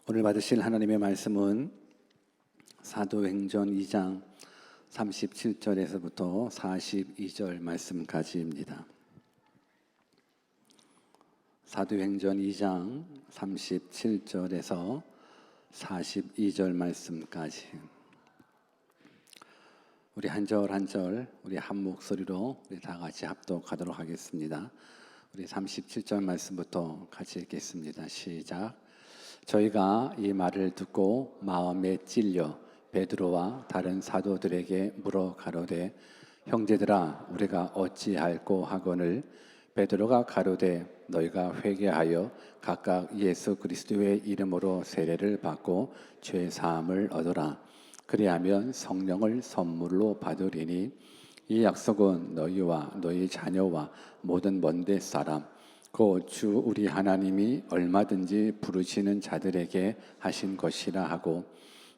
오늘 받으실 하나님의 말씀은 사도행전 2장 37절에서부터 42절 말씀까지입니다. 사도행전 2장 37절에서 42절 말씀까지 우리 한 절 한 절 우리 한 목소리로 우리 다 같이 합독하도록 하겠습니다. 우리 37절 말씀부터 같이 읽겠습니다. 시작. 저희가 이 말을 듣고 마음에 찔려 베드로와 다른 사도들에게 물어 가로되 형제들아 우리가 어찌할꼬 하거늘 베드로가 가로되 너희가 회개하여 각각 예수 그리스도의 이름으로 세례를 받고 죄 사함을 얻어라. 그리하면 성령을 선물로 받으리니 이 약속은 너희와 너희 자녀와 모든 먼데 사람 곧 주 우리 하나님이 얼마든지 부르시는 자들에게 하신 것이라 하고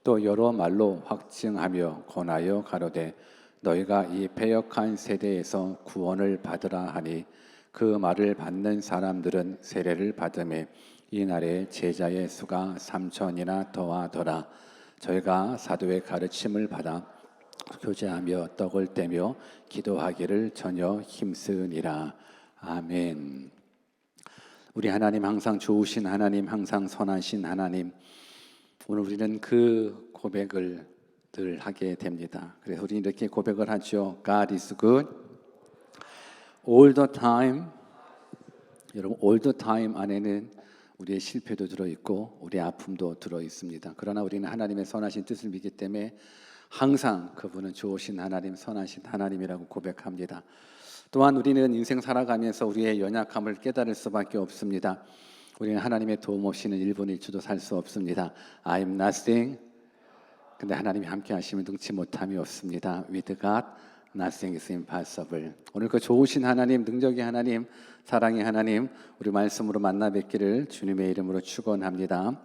또 여러 말로 확증하며 권하여 가로되 너희가 이 패역한 세대에서 구원을 받으라 하니 그 말을 받는 사람들은 세례를 받음에 이날에 제자의 수가 3,000이나 더하더라. 저희가 사도의 가르침을 받아 교제하며 떡을 떼며 기도하기를 전혀 힘쓰니라. 아멘. 우리 하나님 항상 좋으신 하나님, 항상 선하신 하나님, 오늘 우리는 그 고백을 늘 하게 됩니다. 그래서 우리는 이렇게 고백을 하죠. God is good all the time. 여러분, all the time 안에는 우리의 실패도 들어있고 우리의 아픔도 들어있습니다. 그러나 우리는 하나님의 선하신 뜻을 믿기 때문에 항상 그분은 좋으신 하나님, 선하신 하나님이라고 고백합니다. 또한 우리는 인생 살아가면서 우리의 연약함을 깨달을 수밖에 없습니다. 우리는 하나님의 도움 없이는 1분 1초도 살 수 없습니다. I'm nothing. 근데 하나님이 함께 하시면 능치 못함이 없습니다. With God, nothing is impossible. 오늘 그 좋으신 하나님, 능력의 하나님, 사랑의 하나님, 우리 말씀으로 만나 뵙기를 주님의 이름으로 축원합니다.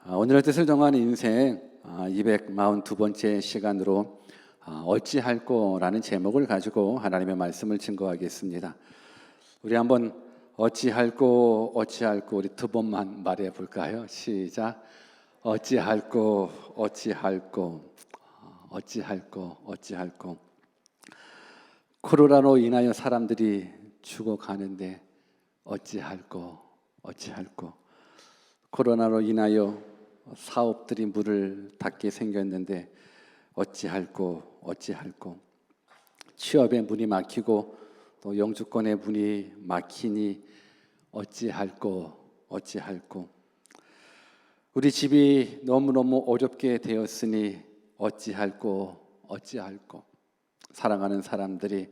오늘의 뜻을 정하는 인생 242번째 시간으로 어찌할꼬라는 제목을 가지고 하나님의 말씀을 증거하겠습니다. 우리 한번 어찌할꼬 우리 두 번만 말해 볼까요? 시작. 어찌할꼬. 코로나로 인하여 사람들이 죽어가는데 어찌할꼬. 코로나로 인하여 사업들이 문을 닫게 생겼는데 어찌할꼬. 취업의 문이 막히고 또 영주권의 문이 막히니 어찌할꼬. 우리 집이 너무너무 어렵게 되었으니 어찌할꼬. 사랑하는 사람들이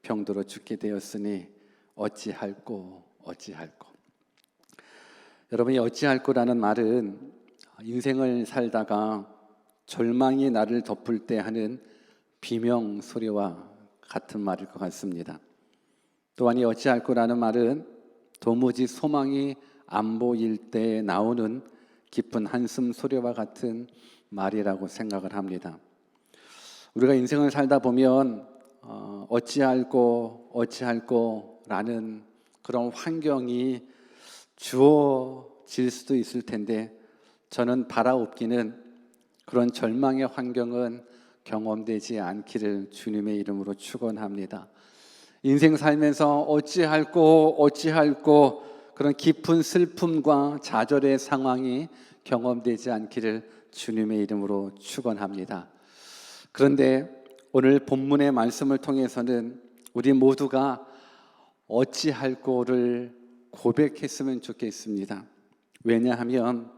병들어 죽게 되었으니 어찌할꼬. 여러분이 어찌할꼬라는 말은 인생을 살다가 절망이 나를 덮을 때 하는 비명 소리와 같은 말일 것 같습니다. 또한 이 어찌할꼬라는 말은 도무지 소망이 안 보일 때 나오는 깊은 한숨 소리와 같은 말이라고 생각을 합니다. 우리가 인생을 살다 보면 어찌할꼬라는 그런 환경이 주어질 수도 있을 텐데 저는 바라옵기는 그런 절망의 환경은 경험되지 않기를 주님의 이름으로 축원합니다. 인생 살면서 어찌할꼬 그런 깊은 슬픔과 좌절의 상황이 경험되지 않기를 주님의 이름으로 축원합니다. 그런데 오늘 본문의 말씀을 통해서는 우리 모두가 어찌할꼬를 고백했으면 좋겠습니다. 왜냐하면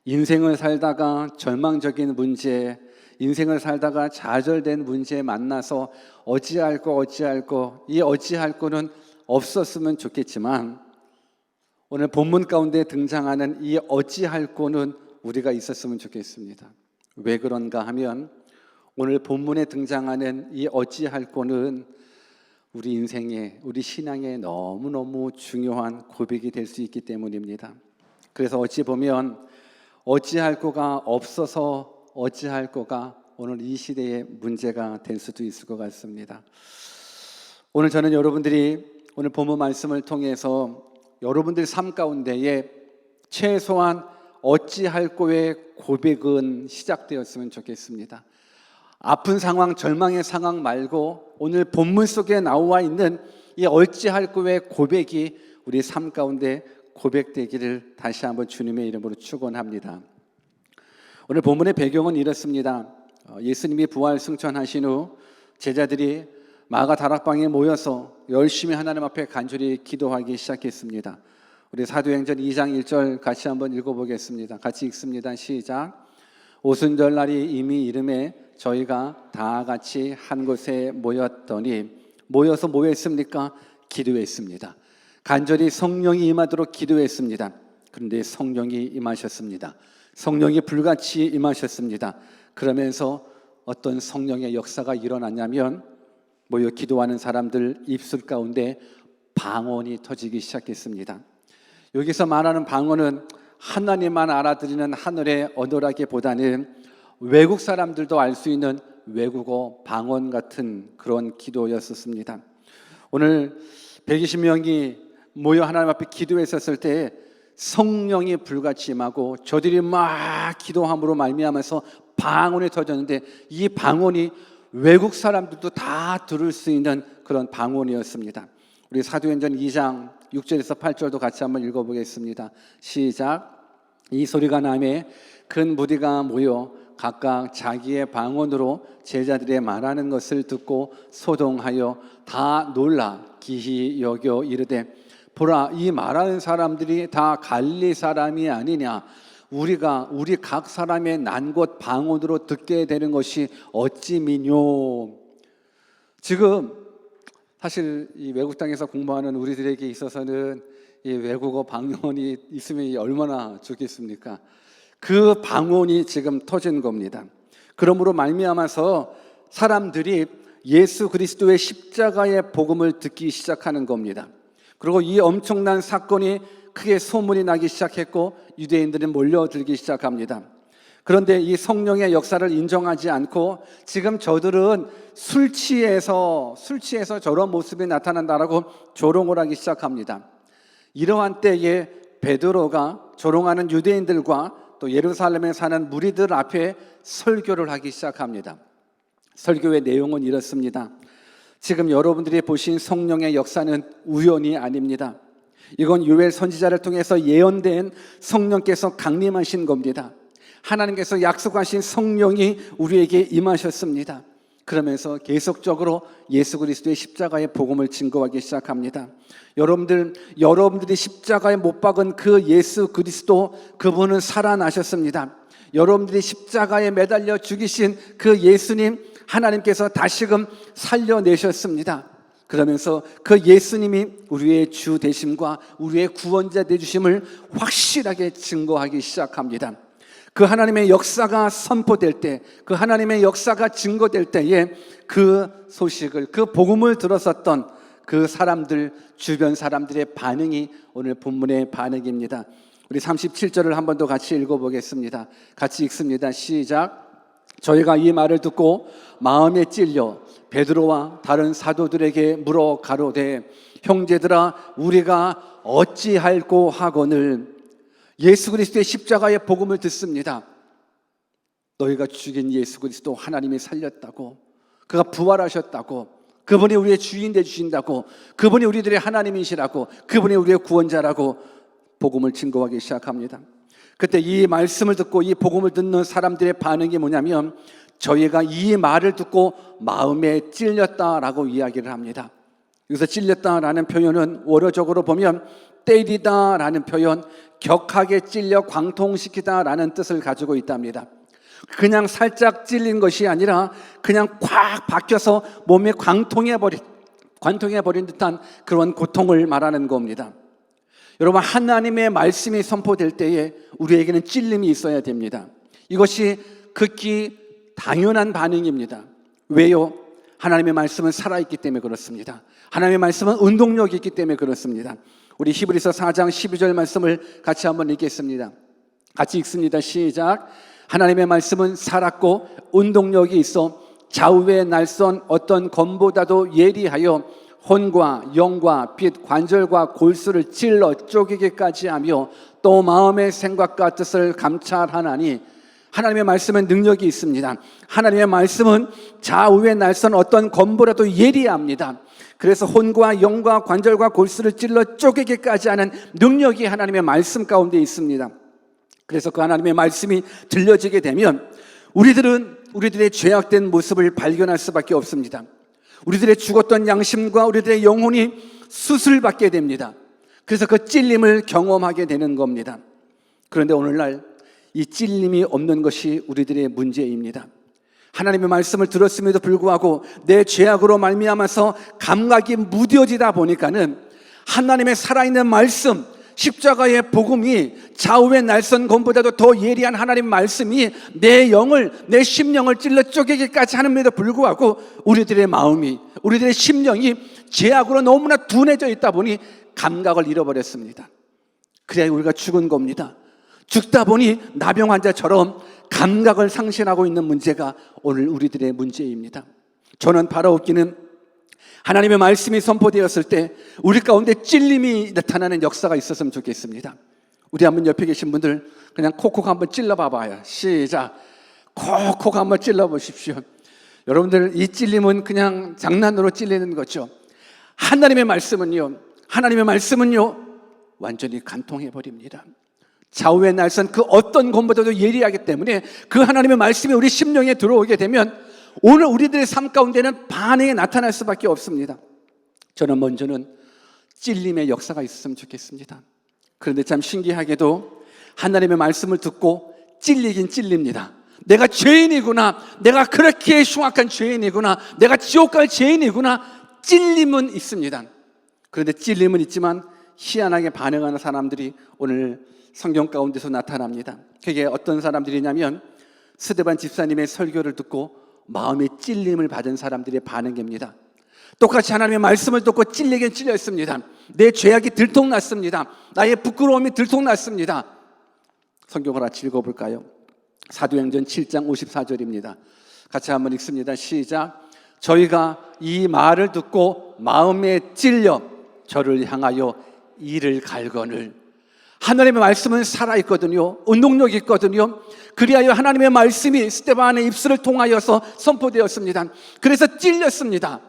인생을 살다가 절망적인 문제, 인생을 살다가 좌절된 문제에 만나서 어찌할꼬 이 어찌할꼬는 없었으면 좋겠지만 오늘 본문 가운데 등장하는 이 어찌할꼬는 우리가 있었으면 좋겠습니다. 왜 그런가 하면 오늘 본문에 등장하는 이 어찌할꼬는 우리 인생에, 우리 신앙에 너무너무 중요한 고백이 될 수 있기 때문입니다. 그래서 어찌 보면 어찌할꼬가 없어서 어찌할꼬가 오늘 이 시대의 문제가 될 수도 있을 것 같습니다. 오늘 저는 여러분들이 오늘 본문 말씀을 통해서 여러분들 삶 가운데에 최소한 어찌할꼬의 고백은 시작되었으면 좋겠습니다. 아픈 상황, 절망의 상황 말고 오늘 본문 속에 나와 있는 이 어찌할꼬의 고백이 우리 삶 가운데 고백되기를 다시 한번 주님의 이름으로 축원합니다. 오늘 본문의 배경은 이렇습니다. 예수님이 부활 승천하신 후 제자들이 마가 다락방에 모여서 열심히 하나님 앞에 간절히 기도하기 시작했습니다. 우리 사도행전 2장 1절 같이 한번 읽어보겠습니다. 같이 읽습니다. 시작. 오순절 날이 이미 이름에 저희가 다 같이 한 곳에 모였더니, 모여서 뭐 했습니까? 기도했습니다. 간절히 성령이 임하도록 기도했습니다. 그런데 성령이 임하셨습니다. 성령이 불같이 임하셨습니다. 그러면서 어떤 성령의 역사가 일어났냐면 모여 기도하는 사람들 입술 가운데 방언이 터지기 시작했습니다. 여기서 말하는 방언은 하나님만 알아들리는 하늘의 언어라기보다는 외국 사람들도 알 수 있는 외국어 방언 같은 그런 기도였었습니다. 오늘 120명이 모여 하나님 앞에 기도했었을 때 성령이 불같이 임하고 저들이 막 기도함으로 말미암아서 방언이 터졌는데 이 방언이 외국 사람들도 다 들을 수 있는 그런 방언이었습니다. 우리 사도행전 2장 6절에서 8절도 같이 한번 읽어보겠습니다. 시작. 이 소리가 나매 큰 무리가 모여 각각 자기의 방언으로 제자들의 말하는 것을 듣고 소동하여 다 놀라 기히 여겨 이르되 보라, 이 말하는 사람들이 다 갈릴리 사람이 아니냐? 우리 각 사람의 난 곳 방언으로 듣게 되는 것이 어찌 미뇨? 지금 사실 이 외국 땅에서 공부하는 우리들에게 있어서는 이 외국어 방언이 있으면 얼마나 좋겠습니까? 그 방언이 지금 터진 겁니다. 그러므로 말미암아서 사람들이 예수 그리스도의 십자가의 복음을 듣기 시작하는 겁니다. 그리고 이 엄청난 사건이 크게 소문이 나기 시작했고 유대인들은 몰려들기 시작합니다. 그런데 이 성령의 역사를 인정하지 않고 지금 저들은 술 취해서 저런 모습이 나타난다라고 조롱을 하기 시작합니다. 이러한 때에 베드로가 조롱하는 유대인들과 또 예루살렘에 사는 무리들 앞에 설교를 하기 시작합니다. 설교의 내용은 이렇습니다. 지금 여러분들이 보신 성령의 역사는 우연이 아닙니다. 이건 요엘 선지자를 통해서 예언된 성령께서 강림하신 겁니다. 하나님께서 약속하신 성령이 우리에게 임하셨습니다. 그러면서 계속적으로 예수 그리스도의 십자가의 복음을 증거하기 시작합니다. 여러분들이 십자가에 못 박은 그 예수 그리스도, 그분은 살아나셨습니다. 여러분들이 십자가에 매달려 죽이신 그 예수님, 하나님께서 다시금 살려내셨습니다. 그러면서 그 예수님이 우리의 주 되심과 우리의 구원자 되주심을 확실하게 증거하기 시작합니다. 그 하나님의 역사가 선포될 때, 그 하나님의 역사가 증거될 때에 그 소식을, 그 복음을 들었었던 그 사람들, 주변 사람들의 반응이 오늘 본문의 반응입니다. 우리 37절을 한 번 더 같이 읽어보겠습니다. 같이 읽습니다. 시작. 저희가 이 말을 듣고 마음에 찔려 베드로와 다른 사도들에게 물어 가로되 형제들아 우리가 어찌할꼬 하거늘. 예수 그리스도의 십자가의 복음을 듣습니다. 너희가 죽인 예수 그리스도 하나님이 살렸다고, 그가 부활하셨다고, 그분이 우리의 주인 되주신다고, 그분이 우리들의 하나님이시라고, 그분이 우리의 구원자라고 복음을 증거하기 시작합니다. 그때 이 말씀을 듣고 이 복음을 듣는 사람들의 반응이 뭐냐면 저희가 이 말을 듣고 마음에 찔렸다라고 이야기를 합니다. 여기서 찔렸다라는 표현은 원어적으로 보면 때리다라는 표현, 격하게 찔려 광통시키다라는 뜻을 가지고 있답니다. 그냥 살짝 찔린 것이 아니라 그냥 꽉 박혀서 몸에 관통해버린 듯한 그런 고통을 말하는 겁니다. 여러분, 하나님의 말씀이 선포될 때에 우리에게는 찔림이 있어야 됩니다. 이것이 극히 당연한 반응입니다. 왜요? 하나님의 말씀은 살아있기 때문에 그렇습니다. 하나님의 말씀은 운동력이 있기 때문에 그렇습니다. 우리 히브리서 4장 12절 말씀을 같이 한번 읽겠습니다. 같이 읽습니다. 시작. 하나님의 말씀은 살았고 운동력이 있어 좌우의 날선 어떤 검보다도 예리하여 혼과 영과 빛 관절과 골수를 찔러 쪼개기까지 하며 또 마음의 생각과 뜻을 감찰하나니 하나님의 말씀은 능력이 있습니다. 하나님의 말씀은 좌우의 날선 어떤 검보라도 예리합니다. 그래서 혼과 영과 관절과 골수를 찔러 쪼개기까지 하는 능력이 하나님의 말씀 가운데 있습니다. 그래서 그 하나님의 말씀이 들려지게 되면 우리들의 죄악된 모습을 발견할 수밖에 없습니다. 우리들의 죽었던 양심과 우리들의 영혼이 수술받게 됩니다. 그래서 그 찔림을 경험하게 되는 겁니다. 그런데 오늘날 이 찔림이 없는 것이 우리들의 문제입니다. 하나님의 말씀을 들었음에도 불구하고 내 죄악으로 말미암아서 감각이 무뎌지다 보니까는 하나님의 살아있는 말씀, 십자가의 복음이 좌우의 날선 검보다도 더 예리한 하나님의 말씀이 내 영을, 내 심령을 찔러 쪼개기까지 하는데도 불구하고 우리들의 마음이, 우리들의 심령이 죄악으로 너무나 둔해져 있다 보니 감각을 잃어버렸습니다. 그래야 우리가 죽은 겁니다. 죽다 보니 나병 환자처럼 감각을 상실하고 있는 문제가 오늘 우리들의 문제입니다. 저는 바라옵기는 하나님의 말씀이 선포되었을 때 우리 가운데 찔림이 나타나는 역사가 있었으면 좋겠습니다. 우리 한번 옆에 계신 분들 그냥 콕콕 한번 찔러봐봐요. 시작. 콕콕 한번 찔러보십시오. 여러분들 이 찔림은 그냥 장난으로 찔리는 거죠. 하나님의 말씀은요 완전히 간통해버립니다. 좌우의 날선 그 어떤 것보다도 예리하기 때문에 그 하나님의 말씀이 우리 심령에 들어오게 되면 오늘 우리들의 삶 가운데는 반응이 나타날 수밖에 없습니다. 저는 먼저는 찔림의 역사가 있었으면 좋겠습니다. 그런데 참 신기하게도 하나님의 말씀을 듣고 찔리긴 찔립니다. 내가 죄인이구나, 내가 그렇게 흉악한 죄인이구나, 내가 지옥 갈 죄인이구나, 찔림은 있습니다. 그런데 찔림은 있지만 희한하게 반응하는 사람들이 오늘 성경 가운데서 나타납니다. 그게 어떤 사람들이냐면 스데반 집사님의 설교를 듣고 마음의 찔림을 받은 사람들의 반응입니다. 똑같이 하나님의 말씀을 듣고 찔리긴 찔렸습니다. 내 죄악이 들통났습니다. 나의 부끄러움이 들통났습니다. 성경을 같이 읽어볼까요? 사도행전 7장 54절입니다. 같이 한번 읽습니다. 시작. 저희가 이 말을 듣고 마음에 찔려 저를 향하여 이를 갈거늘. 하나님의 말씀은 살아있거든요. 운동력이 있거든요. 그리하여 하나님의 말씀이 스데반의 입술을 통하여서 선포되었습니다. 그래서 찔렸습니다.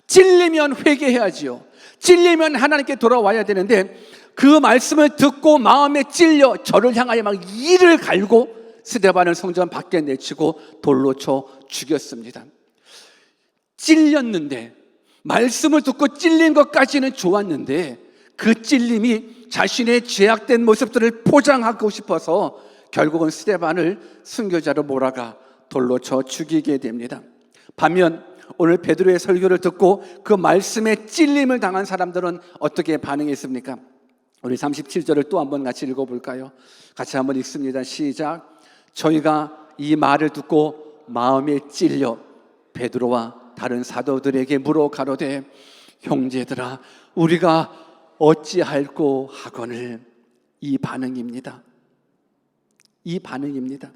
찔리면 회개해야지요. 찔리면 하나님께 돌아와야 되는데 그 말씀을 듣고 마음에 찔려 저를 향하여 막 이를 갈고 스데반을 성전 밖에 내치고 돌로 쳐 죽였습니다. 찔렸는데 말씀을 듣고 찔린 것까지는 좋았는데 그 찔림이 자신의 죄악된 모습들을 포장하고 싶어서 결국은 스데반을 순교자로 몰아가 돌로 쳐 죽이게 됩니다. 반면 오늘 베드로의 설교를 듣고 그 말씀에 찔림을 당한 사람들은 어떻게 반응했습니까? 우리 37절을 또 한번 같이 읽어볼까요? 같이 한번 읽습니다. 시작. 저희가 이 말을 듣고 마음에 찔려 베드로와 다른 사도들에게 물어 가로되 형제들아 우리가 어찌할꼬 하거늘. 이 반응입니다. 이 반응입니다.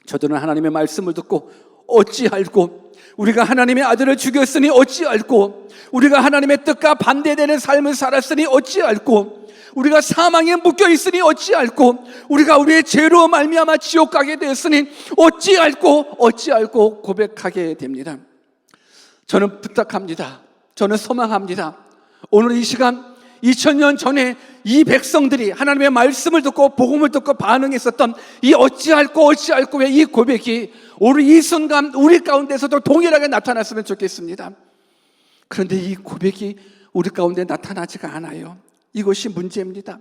저들은 하나님의 말씀을 듣고 어찌할꼬, 우리가 하나님의 아들을 죽였으니 어찌할꼬, 우리가 하나님의 뜻과 반대되는 삶을 살았으니 어찌할꼬, 우리가 사망에 묶여 있으니 어찌할꼬, 우리가 우리의 죄로 말미암아 지옥 가게 되었으니 어찌할꼬 고백하게 됩니다. 저는 부탁합니다. 저는 소망합니다. 오늘 이 시간 2000년 전에 이 백성들이 하나님의 말씀을 듣고 복음을 듣고 반응했었던 이 어찌할꼬의 이 고백이 오늘 이 순간 우리 가운데서도 동일하게 나타났으면 좋겠습니다. 그런데 이 고백이 우리 가운데 나타나지가 않아요. 이것이 문제입니다.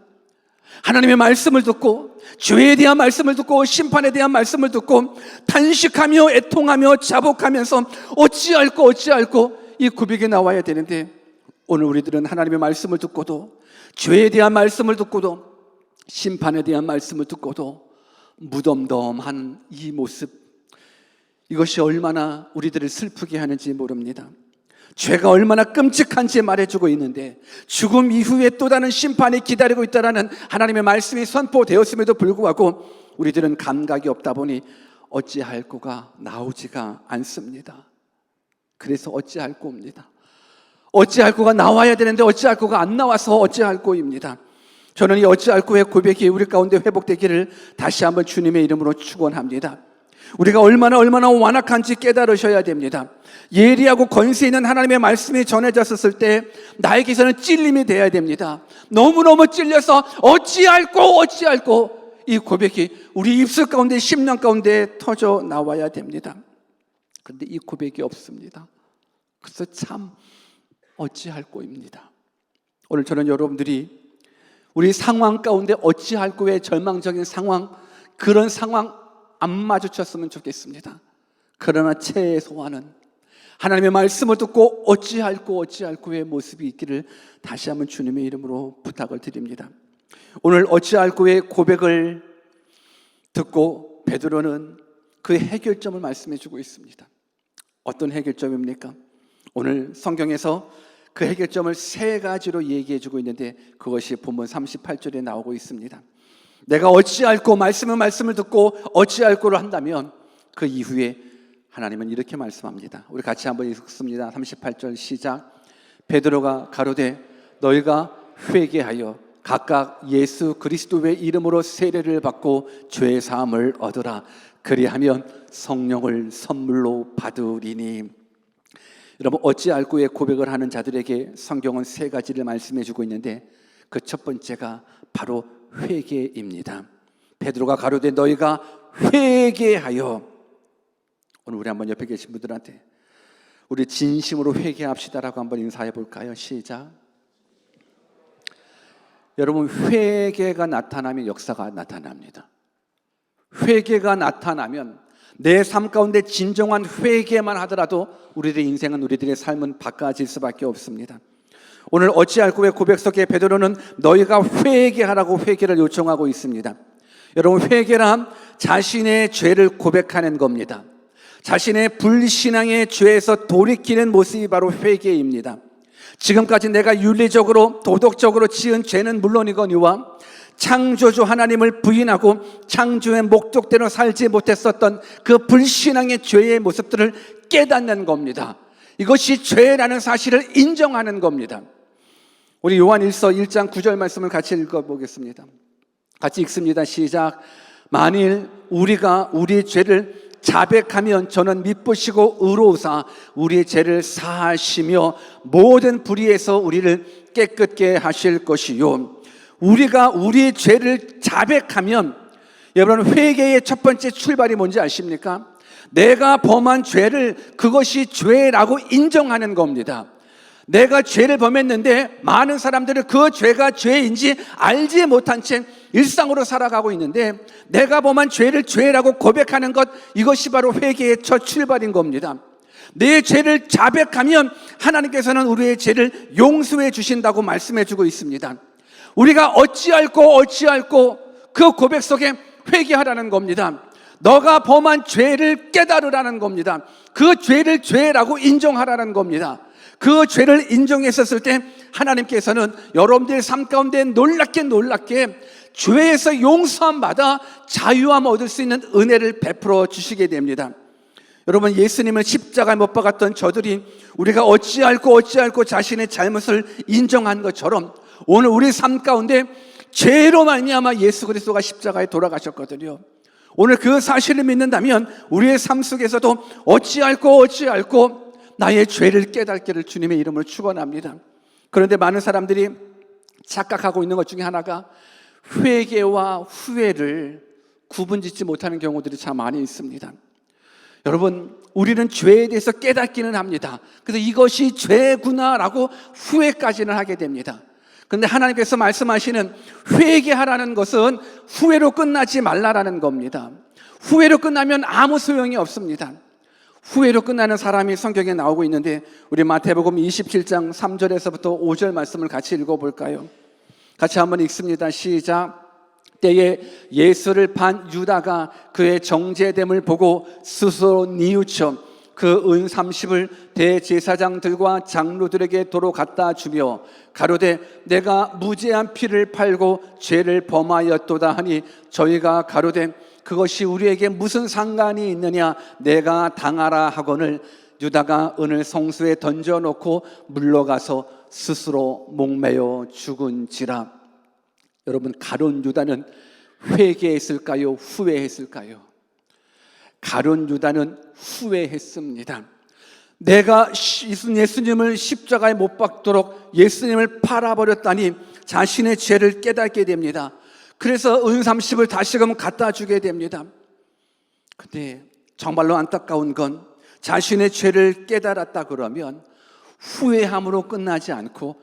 하나님의 말씀을 듣고 죄에 대한 말씀을 듣고 심판에 대한 말씀을 듣고 탄식하며 애통하며 자복하면서 어찌할꼬 이 고백이 나와야 되는데 오늘 우리들은 하나님의 말씀을 듣고도 죄에 대한 말씀을 듣고도 심판에 대한 말씀을 듣고도 무덤덤한 이 모습, 이것이 얼마나 우리들을 슬프게 하는지 모릅니다. 죄가 얼마나 끔찍한지 말해주고 있는데 죽음 이후에 또 다른 심판이 기다리고 있다는 하나님의 말씀이 선포되었음에도 불구하고 우리들은 감각이 없다 보니 어찌할꼬가 나오지가 않습니다. 그래서 어찌할꼬입니다. 어찌할 거가 나와야 되는데 어찌할 거가 안 나와서 어찌할 거입니다. 저는 이 어찌할 거의 고백이 우리 가운데 회복되기를 다시 한번 주님의 이름으로 축원합니다. 우리가 얼마나 완악한지 깨달으셔야 됩니다. 예리하고 권세 있는 하나님의 말씀이 전해졌을 때 나에게서는 찔림이 돼야 됩니다. 너무너무 찔려서 어찌할꼬 이 고백이 우리 입술 가운데 심령 가운데 터져 나와야 됩니다. 그런데 이 고백이 없습니다. 그래서 참 어찌할꼬입니다. 오늘 저는 여러분들이 우리 상황 가운데 어찌할꼬의 절망적인 상황, 그런 상황 안 마주쳤으면 좋겠습니다. 그러나 최소한은 하나님의 말씀을 듣고 어찌할꼬의 모습이 있기를 다시 한번 주님의 이름으로 부탁을 드립니다. 오늘 어찌할꼬의 고백을 듣고 베드로는 그 해결점을 말씀해 주고 있습니다. 어떤 해결점입니까? 오늘 성경에서 그 해결점을 세 가지로 얘기해 주고 있는데 그것이 본문 38절에 나오고 있습니다. 내가 어찌할꼬 말씀을 듣고 어찌할꼬를 한다면 그 이후에 하나님은 이렇게 말씀합니다. 우리 같이 한번 읽습니다. 38절 시작. 베드로가 가로되 너희가 회개하여 각각 예수 그리스도의 이름으로 세례를 받고 죄 사함을 얻으라. 그리하면 성령을 선물로 받으리니. 여러분, 어찌할꼬의 고백을 하는 자들에게 성경은 세 가지를 말씀해 주고 있는데 그 첫 번째가 바로 회개입니다. 베드로가 가로되 너희가 회개하여. 오늘 우리 한번 옆에 계신 분들한테 우리 진심으로 회개합시다라고 한번 인사해 볼까요? 시작. 여러분, 회개가 나타나면 역사가 나타납니다. 회개가 나타나면 내 삶 가운데 진정한 회개만 하더라도 우리들의 인생은, 우리들의 삶은 바꿔질 수밖에 없습니다. 오늘 어찌할꼬의 고백 속에 베드로는 너희가 회개하라고 회개를 요청하고 있습니다. 여러분, 회개란 자신의 죄를 고백하는 겁니다. 자신의 불신앙의 죄에서 돌이키는 모습이 바로 회개입니다. 지금까지 내가 윤리적으로 도덕적으로 지은 죄는 물론이거니와 창조주 하나님을 부인하고 창조의 목적대로 살지 못했었던 그 불신앙의 죄의 모습들을 깨닫는 겁니다. 이것이 죄라는 사실을 인정하는 겁니다. 우리 요한일서 1장 9절 말씀을 같이 읽어보겠습니다. 같이 읽습니다. 시작. 만일 우리가 우리의 죄를 자백하면 저는 미쁘시고 의로우사 우리의 죄를 사하시며 모든 불의에서 우리를 깨끗게 하실 것이요. 우리가 우리의 죄를 자백하면, 여러분, 회개의 첫 번째 출발이 뭔지 아십니까? 내가 범한 죄를 그것이 죄라고 인정하는 겁니다. 내가 죄를 범했는데 많은 사람들은 그 죄가 죄인지 알지 못한 채 일상으로 살아가고 있는데 내가 범한 죄를 죄라고 고백하는 것, 이것이 바로 회개의 첫 출발인 겁니다. 내 죄를 자백하면 하나님께서는 우리의 죄를 용서해 주신다고 말씀해 주고 있습니다. 우리가 어찌할꼬 그 고백 속에 회개하라는 겁니다. 너가 범한 죄를 깨달으라는 겁니다. 그 죄를 죄라고 인정하라는 겁니다. 그 죄를 인정했었을 때 하나님께서는 여러분들의 삶 가운데 놀랍게 죄에서 용서함 받아 자유함 얻을 수 있는 은혜를 베풀어 주시게 됩니다. 여러분, 예수님을 십자가에 못 박았던 저들이 우리가 어찌할꼬 자신의 잘못을 인정한 것처럼 오늘 우리 삶 가운데 죄로 말미암아 예수 그리스도가 십자가에 돌아가셨거든요. 오늘 그 사실을 믿는다면 우리의 삶 속에서도 어찌할꼬 나의 죄를 깨닫기를 주님의 이름으로 축원합니다. 그런데 많은 사람들이 착각하고 있는 것 중에 하나가 회개와 후회를 구분짓지 못하는 경우들이 참 많이 있습니다. 여러분, 우리는 죄에 대해서 깨닫기는 합니다. 그래서 이것이 죄구나라고 후회까지는 하게 됩니다. 그런데 하나님께서 말씀하시는 회개하라는 것은 후회로 끝나지 말라라는 겁니다. 후회로 끝나면 아무 소용이 없습니다. 후회로 끝나는 사람이 성경에 나오고 있는데 우리 마태복음 27장 3절에서부터 5절 말씀을 같이 읽어볼까요? 같이 한번 읽습니다. 시작. 때에 예수를 판 유다가 그의 정죄됨을 보고 스스로 뉘우쳐 그 은 30을 대제사장들과 장로들에게 도로 갖다 주며 가로되 내가 무죄한 피를 팔고 죄를 범하였도다 하니 저희가 가로되 그것이 우리에게 무슨 상관이 있느냐, 내가 당하라 하거늘 유다가 은을 성수에 던져놓고 물러가서 스스로 목매어 죽은지라. 여러분, 가룟 유다는 회개했을까요? 후회했을까요? 가룟 유다는 후회했습니다. 내가 예수님을 십자가에 못 박도록 예수님을 팔아버렸다니 자신의 죄를 깨닫게 됩니다. 그래서 은 30을 다시금 갖다 주게 됩니다. 근데 정말로 안타까운 건 자신의 죄를 깨달았다 그러면 후회함으로 끝나지 않고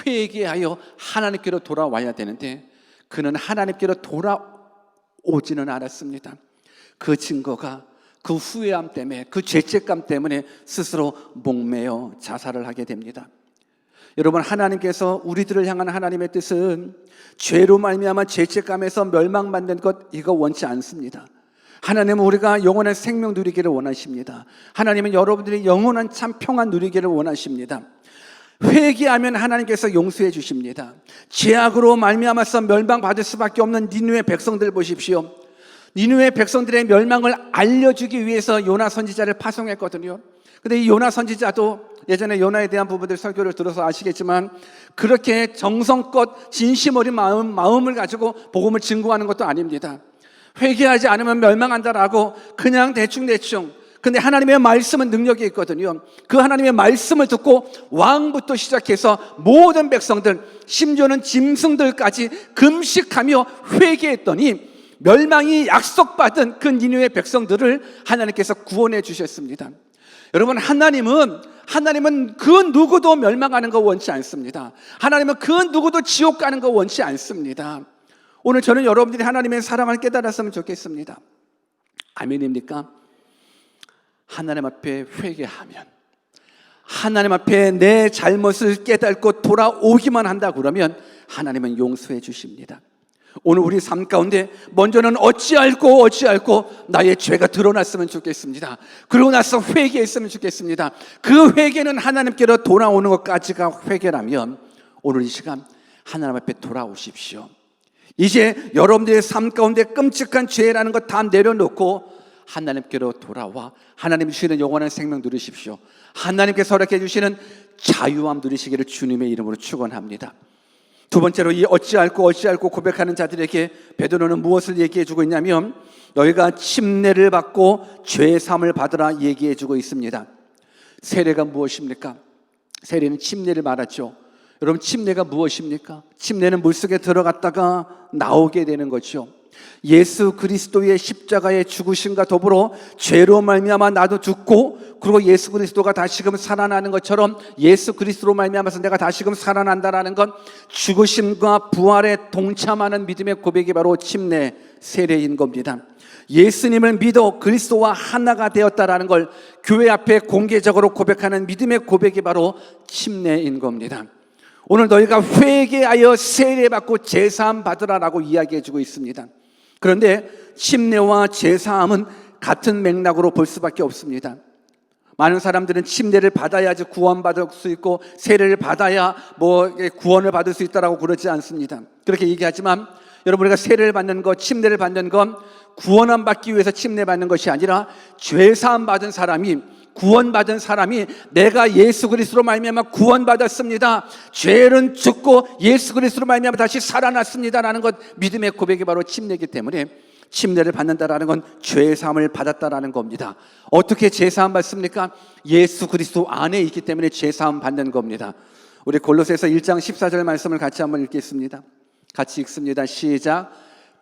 회개하여 하나님께로 돌아와야 되는데 그는 하나님께로 돌아오지는 않았습니다. 그 증거가 그 후회함 때문에, 그 죄책감 때문에 스스로 목매어 자살을 하게 됩니다. 여러분, 하나님께서 우리들을 향한 하나님의 뜻은 죄로 말미암아 죄책감에서 멸망받는 것, 이거 원치 않습니다. 하나님은 우리가 영원한 생명 누리기를 원하십니다. 하나님은 여러분들이 영원한 참 평안 누리기를 원하십니다. 회개하면 하나님께서 용서해 주십니다. 죄악으로 말미암아서 멸망받을 수밖에 없는 니느웨 백성들 보십시오. 니느웨 백성들의 멸망을 알려주기 위해서 요나 선지자를 파송했거든요. 근데 이 요나 선지자도 예전에 요나에 대한 부분들 설교를 들어서 아시겠지만 그렇게 정성껏 진심 어린 마음을 가지고 복음을 증거하는 것도 아닙니다. 회개하지 않으면 멸망한다라고 그냥 대충. 근데 하나님의 말씀은 능력이 있거든요. 그 하나님의 말씀을 듣고 왕부터 시작해서 모든 백성들, 심지어는 짐승들까지 금식하며 회개했더니 멸망이 약속받은 그 니느웨 백성들을 하나님께서 구원해 주셨습니다. 여러분, 하나님은 그 누구도 멸망하는 거 원치 않습니다. 하나님은 그 누구도 지옥 가는 거 원치 않습니다. 오늘 저는 여러분들이 하나님의 사랑을 깨달았으면 좋겠습니다. 아멘입니까? 하나님 앞에 회개하면, 하나님 앞에 내 잘못을 깨닫고 돌아오기만 한다 그러면 하나님은 용서해 주십니다. 오늘 우리 삶 가운데 먼저는 어찌할꼬 나의 죄가 드러났으면 좋겠습니다. 그러고 나서 회개했으면 좋겠습니다. 그 회개는 하나님께로 돌아오는 것까지가 회개라면 오늘 이 시간 하나님 앞에 돌아오십시오. 이제 여러분들의 삶 가운데 끔찍한 죄라는 것 다 내려놓고 하나님께로 돌아와 하나님이 주시는 영원한 생명 누리십시오. 하나님께서 허락해 주시는 자유함 누리시기를 주님의 이름으로 축원합니다. 두 번째로 이 어찌할꼬 고백하는 자들에게 베드로는 무엇을 얘기해 주고 있냐면 너희가 침례를 받고 죄 사함을 받으라 얘기해 주고 있습니다. 세례가 무엇입니까? 세례는 침례를 말하죠. 여러분, 침례가 무엇입니까? 침례는 물속에 들어갔다가 나오게 되는 거죠. 예수 그리스도의 십자가의 죽으심과 더불어 죄로 말미암아 나도 죽고 그리고 예수 그리스도가 다시금 살아나는 것처럼 예수 그리스도로 말미암아서 내가 다시금 살아난다라는 건 죽으심과 부활에 동참하는 믿음의 고백이 바로 침례 세례인 겁니다. 예수님을 믿어 그리스도와 하나가 되었다라는 걸 교회 앞에 공개적으로 고백하는 믿음의 고백이 바로 침례인 겁니다. 오늘 너희가 회개하여 세례받고 제사함 받으라라고 이야기해주고 있습니다. 그런데 침례와 제사함은 같은 맥락으로 볼 수밖에 없습니다. 많은 사람들은 침례를 받아야지 구원받을 수 있고 세례를 받아야 구원을 받을 수 있다라고 그러지 않습니다. 그렇게 얘기하지만 여러분, 우리가 세례를 받는 것, 침례를 받는 건 구원함 받기 위해서 침례 받는 것이 아니라 죄사함 받은 사람이, 구원받은 사람이 내가 예수 그리스도로 말미암아 구원받았습니다, 죄는 죽고 예수 그리스도로 말미암아 다시 살아났습니다라는 것, 믿음의 고백이 바로 침례이기 때문에 침례를 받는다라는 건 죄사함을 받았다라는 겁니다. 어떻게 죄사함 받습니까? 예수 그리스도 안에 있기 때문에 죄사함 받는 겁니다. 우리 골로새서 1장 14절 말씀을 같이 한번 읽겠습니다. 같이 읽습니다. 시작.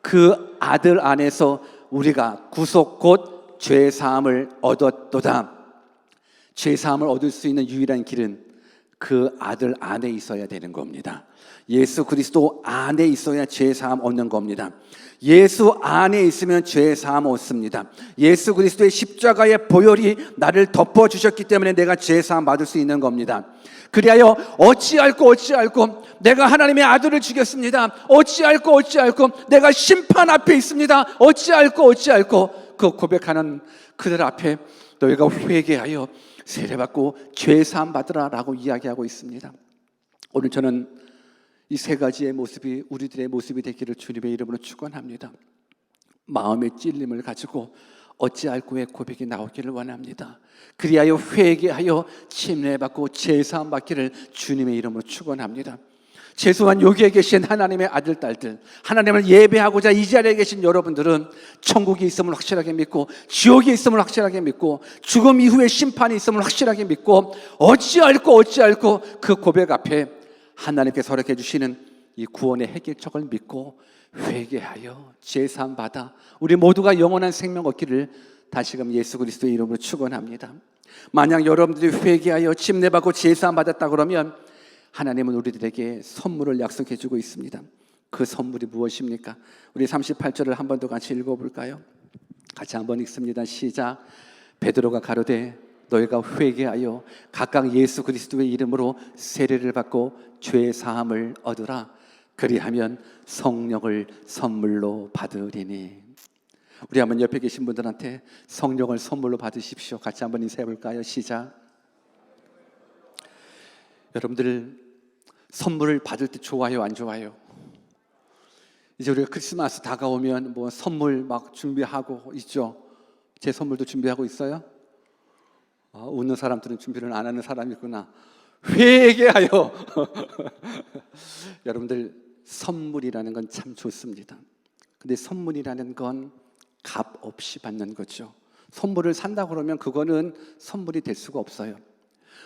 그 아들 안에서 우리가 구속 곧 죄사함을 얻었도다. 죄사함을 얻을 수 있는 유일한 길은 그 아들 안에 있어야 되는 겁니다. 예수 그리스도 안에 있어야 죄사함 얻는 겁니다. 예수 안에 있으면 죄사함 얻습니다. 예수 그리스도의 십자가의 보혈이 나를 덮어주셨기 때문에 내가 죄사함 받을 수 있는 겁니다. 그리하여 어찌할꼬 내가 하나님의 아들을 죽였습니다. 어찌할꼬 내가 심판 앞에 있습니다. 어찌할꼬 그 고백하는 그들 앞에 너희가 회개하여 세례받고 죄사함 받으라라고 이야기하고 있습니다. 오늘 저는 이 세 가지의 모습이 우리들의 모습이 되기를 주님의 이름으로 축원합니다. 마음의 찔림을 가지고 어찌할 고의 고백이 나오기를 원합니다. 그리하여 회개하여 침례받고 제사함 받기를 주님의 이름으로 축원합니다. 최소한 여기에 계신 하나님의 아들, 딸들, 하나님을 예배하고자 이 자리에 계신 여러분들은 천국이 있음을 확실하게 믿고 지옥이 있음을 확실하게 믿고 죽음 이후에 심판이 있음을 확실하게 믿고 어찌할꼬 그 고백 앞에 하나님께서 허락해 주시는 이 구원의 해결책을 믿고 회개하여 제사함 받아 우리 모두가 영원한 생명 얻기를 다시금 예수 그리스도의 이름으로 축원합니다. 만약 여러분들이 회개하여 침례받고 제사함 받았다 그러면 하나님은 우리들에게 선물을 약속해 주고 있습니다. 그 선물이 무엇입니까? 우리 38절을 한 번 더 같이 읽어볼까요? 같이 한번 읽습니다. 시작. 베드로가 가로되 너희가 회개하여 각각 예수 그리스도의 이름으로 세례를 받고 죄 사함을 얻으라. 그리하면 성령을 선물로 받으리니. 우리 한번 옆에 계신 분들한테 성령을 선물로 받으십시오. 같이 한번 인사해 볼까요? 시작. 여러분들 선물을 받을 때 좋아요, 안 좋아요? 이제 우리가 크리스마스 다가오면 뭐 선물 막 준비하고 있죠. 제 선물도 준비하고 있어요? 웃는 사람들은 준비를 안 하는 사람이 있구나. 회개하여 여러분들 선물이라는 건 참 좋습니다. 근데 선물이라는 건 값 없이 받는 거죠. 선물을 산다 그러면 그거는 선물이 될 수가 없어요.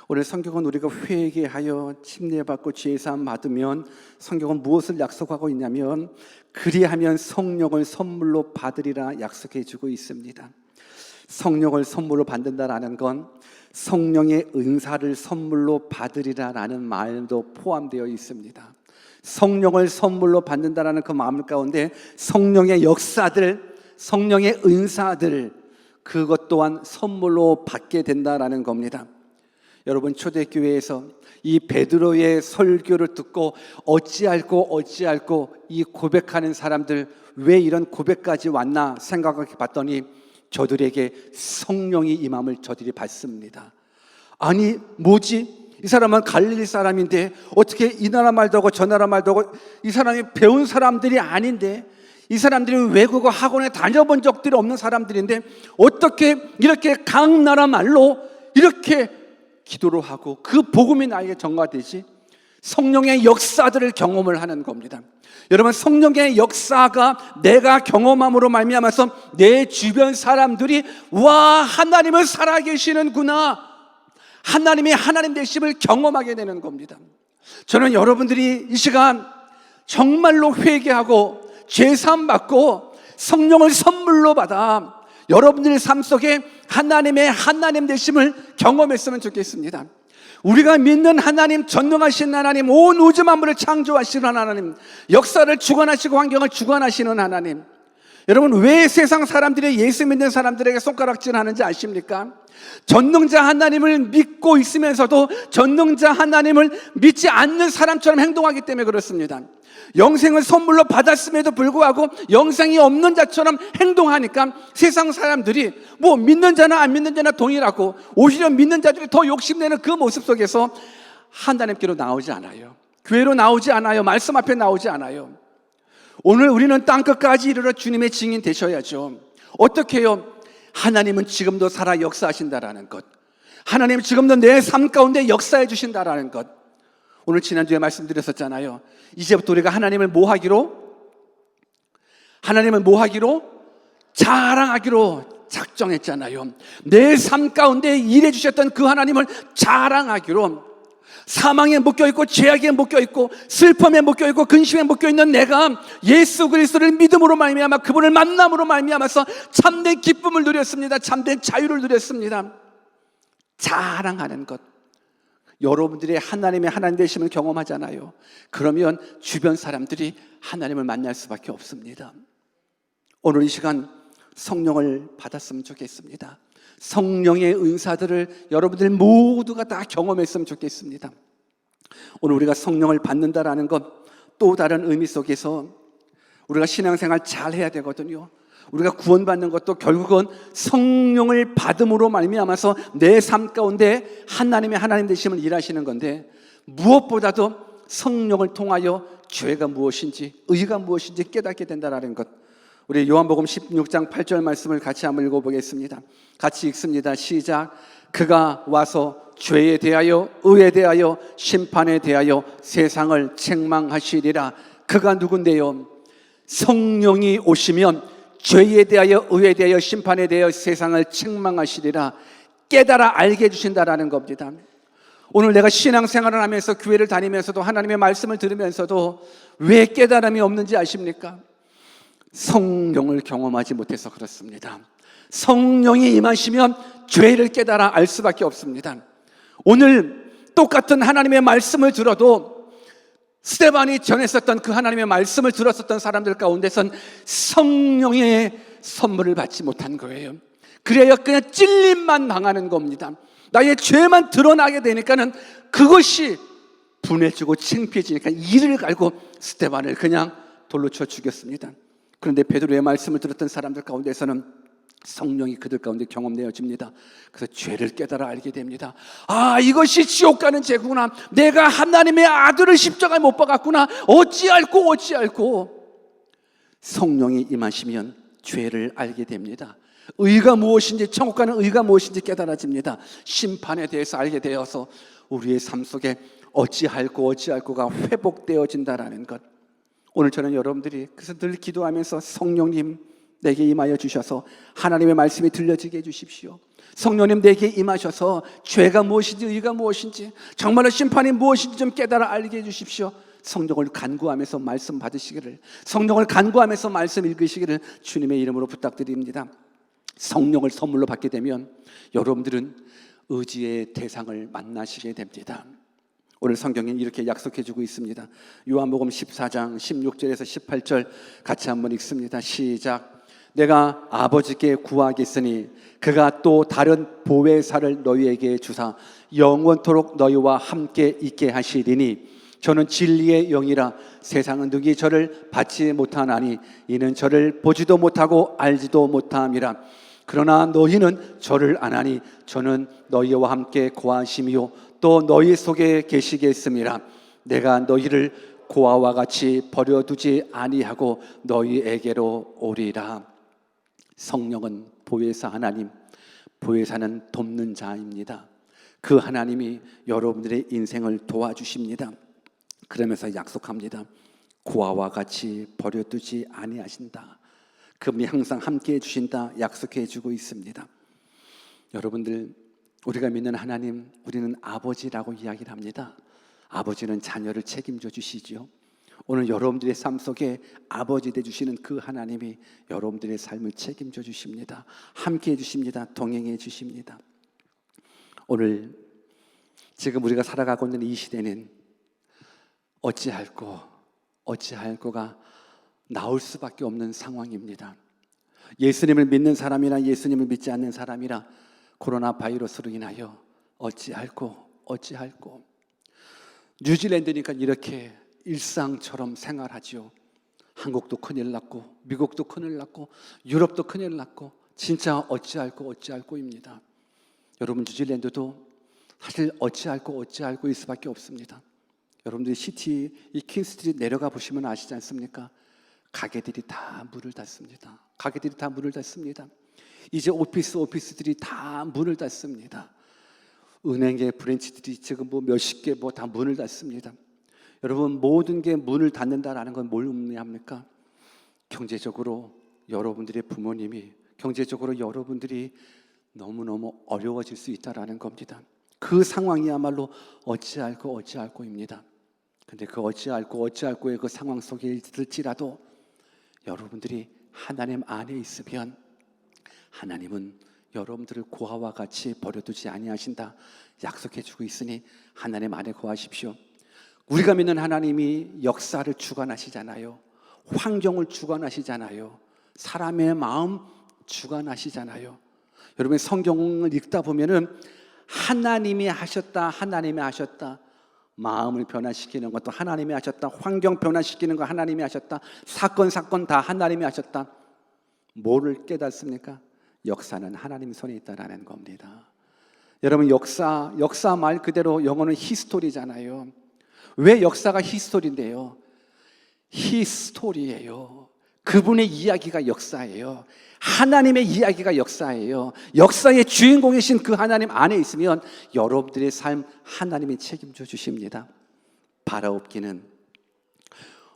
오늘 성경은 우리가 회개하여 침례받고 죄사함 받으면 성경은 무엇을 약속하고 있냐면 그리하면 성령을 선물로 받으리라 약속해 주고 있습니다. 성령을 선물로 받는다라는 건 성령의 은사를 선물로 받으리라라는 말도 포함되어 있습니다. 성령을 선물로 받는다라는 그 마음 가운데 성령의 역사들, 성령의 은사들, 그것 또한 선물로 받게 된다라는 겁니다. 여러분, 초대교회에서 이 베드로의 설교를 듣고 어찌할꼬 이 고백하는 사람들 왜 이런 고백까지 왔나 생각해 봤더니 저들에게 성령이 임함을 저들이 받습니다. 아니 뭐지? 이 사람은 갈릴리 사람인데 어떻게 이 나라 말도 하고 저 나라 말도 하고 이 사람이 배운 사람들이 아닌데 이 사람들이 외국어 학원에 다녀본 적들이 없는 사람들인데 어떻게 이렇게 각 나라 말로 이렇게 기도를 하고 그 복음이 나에게 전가되지? 성령의 역사들을 경험을 하는 겁니다. 여러분, 성령의 역사가 내가 경험함으로 말미암아서 내 주변 사람들이 와, 하나님은 살아계시는구나, 하나님이 하나님 되심을 경험하게 되는 겁니다. 저는 여러분들이 이 시간 정말로 회개하고 죄사함 받고 성령을 선물로 받아 여러분들의 삶 속에 하나님의 하나님 되심을 경험했으면 좋겠습니다. 우리가 믿는 하나님, 전능하신 하나님, 온 우주 만물을 창조하시는 하나님, 역사를 주관하시고 환경을 주관하시는 하나님, 여러분 왜 세상 사람들이 예수 믿는 사람들에게 손가락질하는지 아십니까? 전능자 하나님을 믿고 있으면서도 전능자 하나님을 믿지 않는 사람처럼 행동하기 때문에 그렇습니다. 영생을 선물로 받았음에도 불구하고 영생이 없는 자처럼 행동하니까 세상 사람들이 뭐 믿는 자나 안 믿는 자나 동일하고 오히려 믿는 자들이 더 욕심내는 그 모습 속에서 하나님께로 나오지 않아요. 교회로 나오지 않아요. 말씀 앞에 나오지 않아요. 오늘 우리는 땅끝까지 이르러 주님의 증인 되셔야죠. 어떻게 해요? 하나님은 지금도 살아 역사하신다라는 것, 하나님은 지금도 내 삶 가운데 역사해 주신다라는 것. 오늘 지난주에 말씀드렸었잖아요. 이제부터 우리가 하나님을 뭐 하기로? 자랑하기로 작정했잖아요. 내 삶 가운데 일해 주셨던 그 하나님을 자랑하기로. 사망에 묶여있고 죄악에 묶여있고 슬픔에 묶여있고 근심에 묶여있는 내가 예수 그리스도를 믿음으로 말미암아 그분을 만남으로 말미암아서 참된 기쁨을 누렸습니다. 참된 자유를 누렸습니다. 자랑하는 것. 여러분들이 하나님의 하나님 되심을 경험하잖아요. 그러면 주변 사람들이 하나님을 만날 수밖에 없습니다. 오늘 이 시간 성령을 받았으면 좋겠습니다. 성령의 은사들을 여러분들 모두가 다 경험했으면 좋겠습니다. 오늘 우리가 성령을 받는다라는 것, 또 다른 의미 속에서 우리가 신앙생활 잘 해야 되거든요. 우리가 구원받는 것도 결국은 성령을 받음으로 말미암아서 내 삶 가운데 하나님의 하나님 되심을 일하시는 건데, 무엇보다도 성령을 통하여 죄가 무엇인지 의가 무엇인지 깨닫게 된다는 것. 우리 요한복음 16장 8절 말씀을 같이 한번 읽어보겠습니다. 같이 읽습니다. 시작. 그가 와서 죄에 대하여 의에 대하여 심판에 대하여 세상을 책망하시리라. 그가 누군데요? 성령이 오시면 죄에 대하여 의에 대하여 심판에 대하여 세상을 책망하시리라. 깨달아 알게 해주신다라는 겁니다. 오늘 내가 신앙생활을 하면서 교회를 다니면서도 하나님의 말씀을 들으면서도 왜 깨달음이 없는지 아십니까? 성령을 경험하지 못해서 그렇습니다. 성령이 임하시면 죄를 깨달아 알 수밖에 없습니다. 오늘 똑같은 하나님의 말씀을 들어도 스데반이 전했었던 그 하나님의 말씀을 들었었던 사람들 가운데선 성령의 선물을 받지 못한 거예요. 그래야 그냥 찔림만 당하는 겁니다. 나의 죄만 드러나게 되니까는 그것이 분해지고 창피해지니까 이를 갈고 스데반을 그냥 돌로 쳐 죽였습니다. 그런데 베드로의 말씀을 들었던 사람들 가운데서는 성령이 그들 가운데 경험되어집니다. 그래서 죄를 깨달아 알게 됩니다. 아, 이것이 지옥 가는 죄구나. 내가 하나님의 아들을 십자가에 못 박았구나. 어찌할꼬. 성령이 임하시면 죄를 알게 됩니다. 의가 무엇인지, 천국 가는 의가 무엇인지 깨달아집니다. 심판에 대해서 알게 되어서 우리의 삶 속에 어찌할꼬가 회복되어진다라는 것. 오늘 저는 여러분들이 그래서 늘 기도하면서 성령님 내게 임하여 주셔서 하나님의 말씀이 들려지게 해주십시오. 성령님 내게 임하셔서 죄가 무엇인지 의가 무엇인지 정말로 심판이 무엇인지 좀 깨달아 알게 해주십시오. 성령을 간구하면서 말씀 받으시기를, 성령을 간구하면서 말씀 읽으시기를 주님의 이름으로 부탁드립니다. 성령을 선물로 받게 되면 여러분들은 의지의 대상을 만나시게 됩니다. 오늘 성경엔 이렇게 약속해주고 있습니다. 요한복음 14장 16절에서 18절 같이 한번 읽습니다. 시작. 내가 아버지께 구하겠으니 그가 또 다른 보혜사를 너희에게 주사 영원토록 너희와 함께 있게 하시리니 저는 진리의 영이라 세상은 누구이 저를 받지 못하나니 이는 저를 보지도 못하고 알지도 못함이라. 그러나 너희는 저를 아나니 저는 너희와 함께 거하심이요 또 너희 속에 계시겠음이라. 내가 너희를 고아와 같이 버려두지 아니하고 너희에게로 오리라. 성령은 보혜사 하나님, 보혜사는 돕는 자입니다. 그 하나님이 여러분들의 인생을 도와주십니다. 그러면서 약속합니다. 고아와 같이 버려두지 아니하신다. 그분이 항상 함께해 주신다 약속해 주고 있습니다. 여러분들, 우리가 믿는 하나님, 우리는 아버지라고 이야기를 합니다. 아버지는 자녀를 책임져 주시죠. 오늘 여러분들의 삶 속에 아버지 되주시는 그 하나님이 여러분들의 삶을 책임져 주십니다. 함께해 주십니다. 동행해 주십니다. 오늘 지금 우리가 살아가고 있는 이 시대는 어찌할꼬가 나올 수밖에 없는 상황입니다. 예수님을 믿는 사람이나 예수님을 믿지 않는 사람이나 코로나 바이러스로 인하여 어찌할꼬. 뉴질랜드니까 이렇게 일상처럼 생활하지요. 한국도 큰일 났고 미국도 큰일 났고 유럽도 큰일 났고 진짜 어찌할꼬입니다. 여러분, 뉴질랜드도 사실 어찌할꼬일 수밖에 없습니다. 여러분들이 시티 이 킹스트리트 내려가 보시면 아시지 않습니까? 가게들이 다 문을 닫습니다. 이제 오피스들이 다 문을 닫습니다. 은행의 브랜치들이 지금 몇십 개 다 문을 닫습니다. 여러분, 모든 게 문을 닫는다라는 건 뭘 의미합니까? 경제적으로 여러분들의 부모님이, 경제적으로 여러분들이 너무너무 어려워질 수 있다라는 겁니다. 그 상황이야말로 어찌할꼬입니다. 근데 그 어찌할꼬의 그 상황 속에 있을지라도 여러분들이 하나님 안에 있으면 하나님은 여러분들을 고아와 같이 버려두지 아니하신다 약속해주고 있으니 하나님 안에 거하십시오. 우리가 믿는 하나님이 역사를 주관하시잖아요. 환경을 주관하시잖아요. 사람의 마음 주관하시잖아요. 여러분, 성경을 읽다 보면은 하나님이 하셨다. 마음을 변화시키는 것도 하나님이 하셨다. 환경 변화시키는 거 하나님이 하셨다. 사건 다 하나님이 하셨다. 뭐를 깨닫습니까? 역사는 하나님 손에 있다라는 겁니다. 여러분, 역사 말 그대로 영어는 히스토리잖아요. 왜 역사가 히스토리인데요? 히스토리예요. 그분의 이야기가 역사예요. 하나님의 이야기가 역사예요. 역사의 주인공이신 그 하나님 안에 있으면 여러분들의 삶 하나님이 책임져 주십니다. 바라옵기는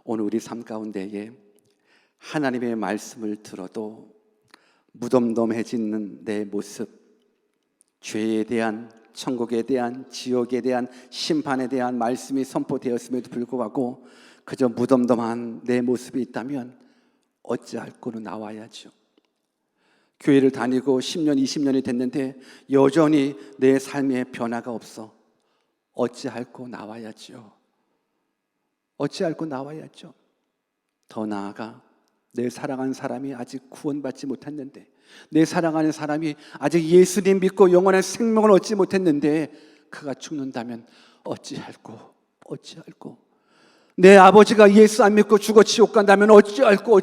오늘 우리 삶 가운데에 하나님의 말씀을 들어도 무덤덤해지는 내 모습, 죄에 대한, 천국에 대한, 지옥에 대한, 심판에 대한 말씀이 선포되었음에도 불구하고 그저 무덤덤한 내 모습이 있다면 어찌할꼬는 나와야죠. 교회를 다니고 10년, 20년이 됐는데 여전히 내 삶에 변화가 없어. 어찌할꼬 나와야죠. 어찌할꼬 나와야죠. 더 나아가 내 사랑하는 사람이 아직 구원받지 못했는데, 내 사랑하는 사람이 아직 예수님 믿고 영원한 생명을 얻지 못했는데 그가 죽는다면 어찌할꼬. 내 아버지가 예수 안 믿고 죽어 지옥 간다면 어찌할꼬.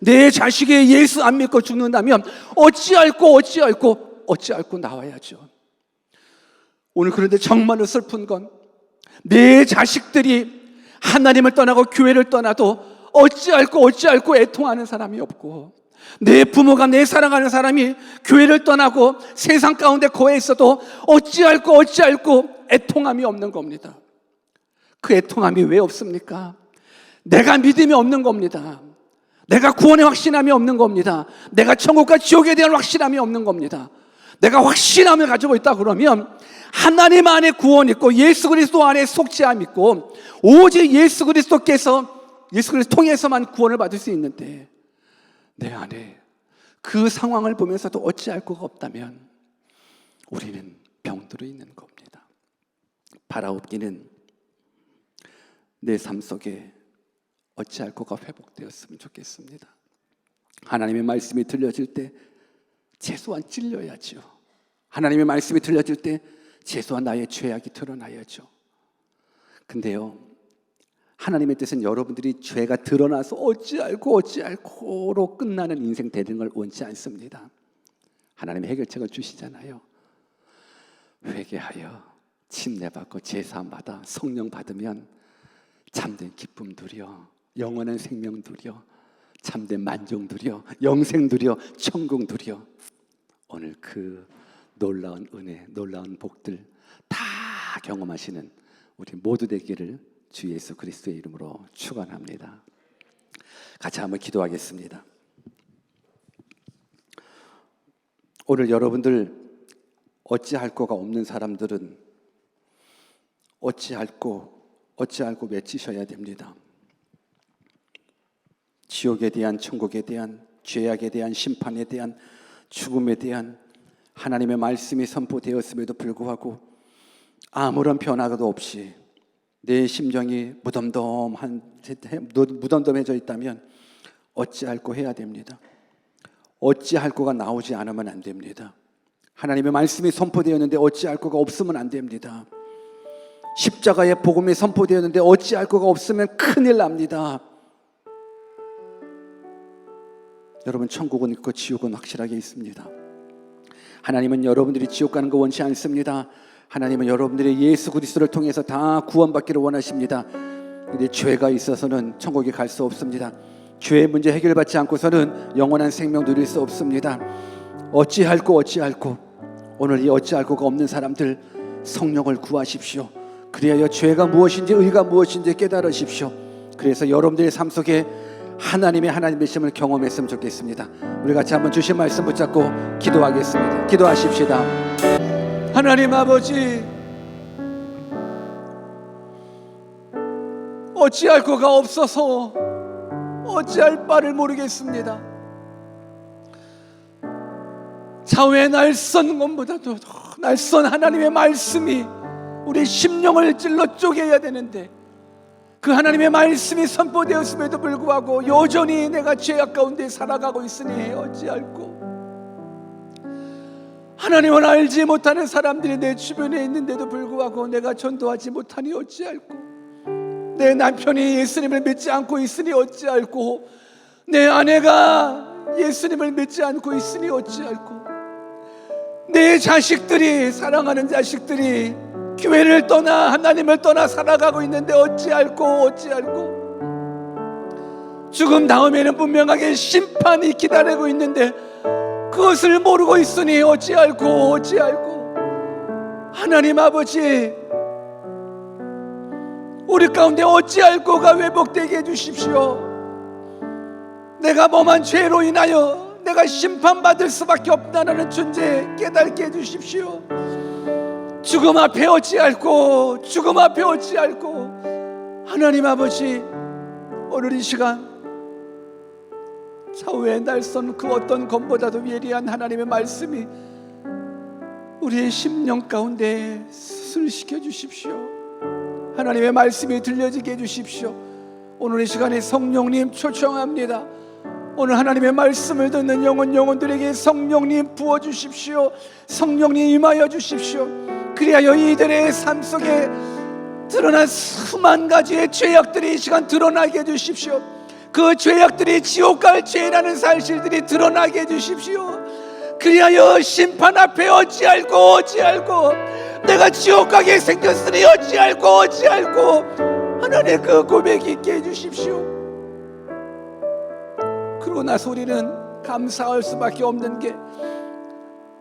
내 자식이 예수 안 믿고 죽는다면 어찌할꼬 나와야죠. 오늘 그런데 정말로 슬픈 건 내 자식들이 하나님을 떠나고 교회를 떠나도 어찌할꼬 애통하는 사람이 없고, 내 부모가, 내 사랑하는 사람이 교회를 떠나고 세상 가운데 거해 있어도 어찌할꼬 애통함이 없는 겁니다. 그 애통함이 왜 없습니까? 내가 믿음이 없는 겁니다. 내가 구원의 확신함이 없는 겁니다. 내가 천국과 지옥에 대한 확신함이 없는 겁니다. 내가 확신함을 가지고 있다 그러면 하나님 안에 구원 있고 예수 그리스도 안에 속죄함 있고 오직 예수 그리스도 통해서만 구원을 받을 수 있는데, 내 안에 그 상황을 보면서도 어찌할꼬가 없다면 우리는 병들어 있는 겁니다. 바라옵기는 내 삶 속에 어찌할꼬가 회복되었으면 좋겠습니다. 하나님의 말씀이 들려질 때 최소한 찔려야죠. 하나님의 말씀이 들려질 때 최소한 나의 죄악이 드러나야죠. 근데요, 하나님의 뜻은 여러분들이 죄가 드러나서 어찌할꼬로 끝나는 인생 되는 걸 원치 않습니다. 하나님의 해결책을 주시잖아요. 회개하여 침례받고 제사받아 성령 받으면 참된 기쁨 누려, 영원한 생명 누려, 참된 만족 누려, 영생 누려, 천국 누려. 오늘 그 놀라운 은혜, 놀라운 복들 다 경험하시는 우리 모두 되기를 주 예수 그리스도의 이름으로 축원합니다. 같이 한번 기도하겠습니다. 오늘 여러분들 어찌할꼬가 없는 사람들은 어찌할꼬 외치셔야 됩니다. 지옥에 대한, 천국에 대한, 죄악에 대한, 심판에 대한, 죽음에 대한 하나님의 말씀이 선포되었음에도 불구하고 아무런 변화도 없이 내 심정이 무덤덤해져 있다면 어찌할꼬 해야 됩니다. 어찌할꼬가 나오지 않으면 안 됩니다. 하나님의 말씀이 선포되었는데 어찌할꼬가 없으면 안 됩니다. 십자가의 복음이 선포되었는데 어찌할꼬가 없으면 큰일 납니다. 여러분, 천국은 있고 지옥은 확실하게 있습니다. 하나님은 여러분들이 지옥 가는 거 원치 않습니다. 하나님은 여러분들이 예수 그리스도를 통해서 다 구원받기를 원하십니다. 그런데 죄가 있어서는 천국에 갈 수 없습니다. 죄의 문제 해결받지 않고서는 영원한 생명 누릴 수 없습니다. 어찌할꼬. 오늘 이 어찌할꼬가 없는 사람들 성령을 구하십시오. 그리하여 죄가 무엇인지 의가 무엇인지 깨달으십시오. 그래서 여러분들의 삶 속에 하나님의 하나님이심을 경험했으면 좋겠습니다. 우리 같이 한번 주신 말씀 붙잡고 기도하겠습니다. 기도하십시다. 하나님 아버지, 어찌할꼬가 없어서 어찌할 바를 모르겠습니다. 자외 날선 것보다도 더 날선 하나님의 말씀이 우리 심령을 찔러 쪼개야 되는데, 그 하나님의 말씀이 선포되었음에도 불구하고 여전히 내가 죄악 가운데 살아가고 있으니 어찌할꼬. 하나님을 알지 못하는 사람들이 내 주변에 있는데도 불구하고 내가 전도하지 못하니 어찌할꼬. 내 남편이 예수님을 믿지 않고 있으니 어찌할꼬. 내 아내가 예수님을 믿지 않고 있으니 어찌할꼬. 내 자식들이, 사랑하는 자식들이 교회를 떠나 하나님을 떠나 살아가고 있는데 어찌할꼬. 죽음 다음에는 분명하게 심판이 기다리고 있는데 그것을 모르고 있으니 어찌알고 하나님 아버지, 우리 가운데 어찌알고가 회복되게 해주십시오. 내가 범한 죄로 인하여 내가 심판받을 수밖에 없다는 존재 깨닫게 해주십시오. 죽음 앞에 어찌알고 하나님 아버지, 오늘 이 시간 좌우의 날선 그 어떤 것보다도 예리한 하나님의 말씀이 우리의 심령 가운데 수술시켜 주십시오. 하나님의 말씀이 들려지게 해주십시오. 오늘 이 시간에 성령님 초청합니다. 오늘 하나님의 말씀을 듣는 영혼들에게 성령님 부어주십시오. 성령님 임하여 주십시오. 그리하여 이들의 삶 속에 드러난 수만 가지의 죄악들이 이 시간 드러나게 해주십시오. 그 죄악들이 지옥 갈 죄라는 사실들이 드러나게 해주십시오. 그리하여 심판 앞에 어찌알고 내가 지옥 가게 생겼으니 어찌알고 하나님의 그 고백이 있게 해주십시오. 그러고 나서 우리는 감사할 수밖에 없는 게,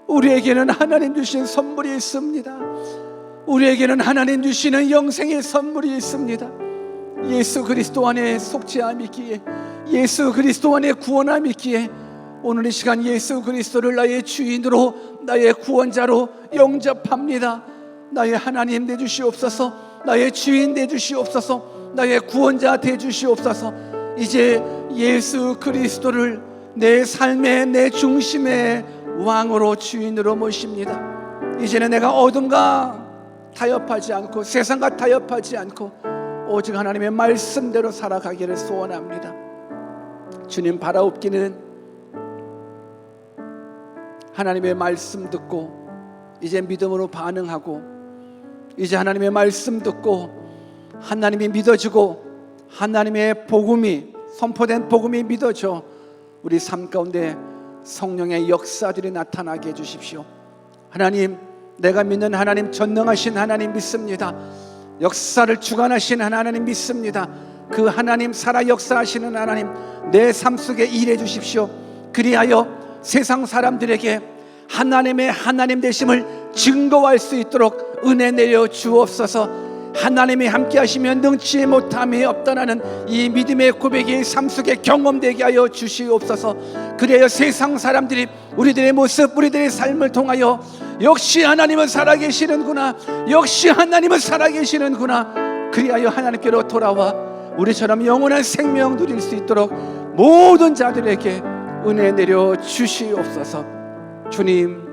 우리에게는 하나님 주신 선물이 있습니다. 우리에게는 하나님 주시는 영생의 선물이 있습니다. 예수 그리스도 안에 속죄함이 있기에, 예수 그리스도 안에 구원함이 있기에 오늘 이 시간 예수 그리스도를 나의 주인으로, 나의 구원자로 영접합니다. 나의 하나님 되주시옵소서, 나의 주인 되주시옵소서, 나의 구원자 되주시옵소서. 이제 예수 그리스도를 내 삶의, 내 중심의 왕으로, 주인으로 모십니다. 이제는 내가 어둠과 타협하지 않고 세상과 타협하지 않고 오직 하나님의 말씀대로 살아가기를 소원합니다. 주님 바라옵기는 하나님의 말씀 듣고 이제 믿음으로 반응하고, 이제 하나님의 말씀 듣고 하나님이 믿어지고 하나님의 복음이, 선포된 복음이 믿어져 우리 삶 가운데 성령의 역사들이 나타나게 해주십시오. 하나님, 내가 믿는 하나님, 전능하신 하나님 믿습니다. 역사를 주관하시는 하나님 믿습니다. 그 하나님, 살아 역사하시는 하나님, 내 삶 속에 일해 주십시오. 그리하여 세상 사람들에게 하나님의 하나님 되심을 증거할 수 있도록 은혜 내려 주옵소서. 하나님이 함께 하시면 능치 못함이 없다라는 이 믿음의 고백이 삶 속에 경험되게 하여 주시옵소서. 그래야 세상 사람들이 우리들의 모습, 우리들의 삶을 통하여 역시 하나님은 살아계시는구나, 역시 하나님은 살아계시는구나, 그리하여 하나님께로 돌아와 우리처럼 영원한 생명 누릴 수 있도록 모든 자들에게 은혜 내려 주시옵소서. 주님,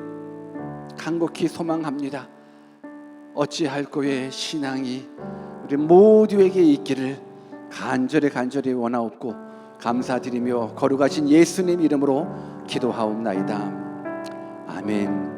간곡히 소망합니다. 어찌할꼬의 신앙이 우리 모두에게 있기를 간절히 원하옵고 감사드리며 거룩하신 예수님 이름으로 기도하옵나이다. 아멘.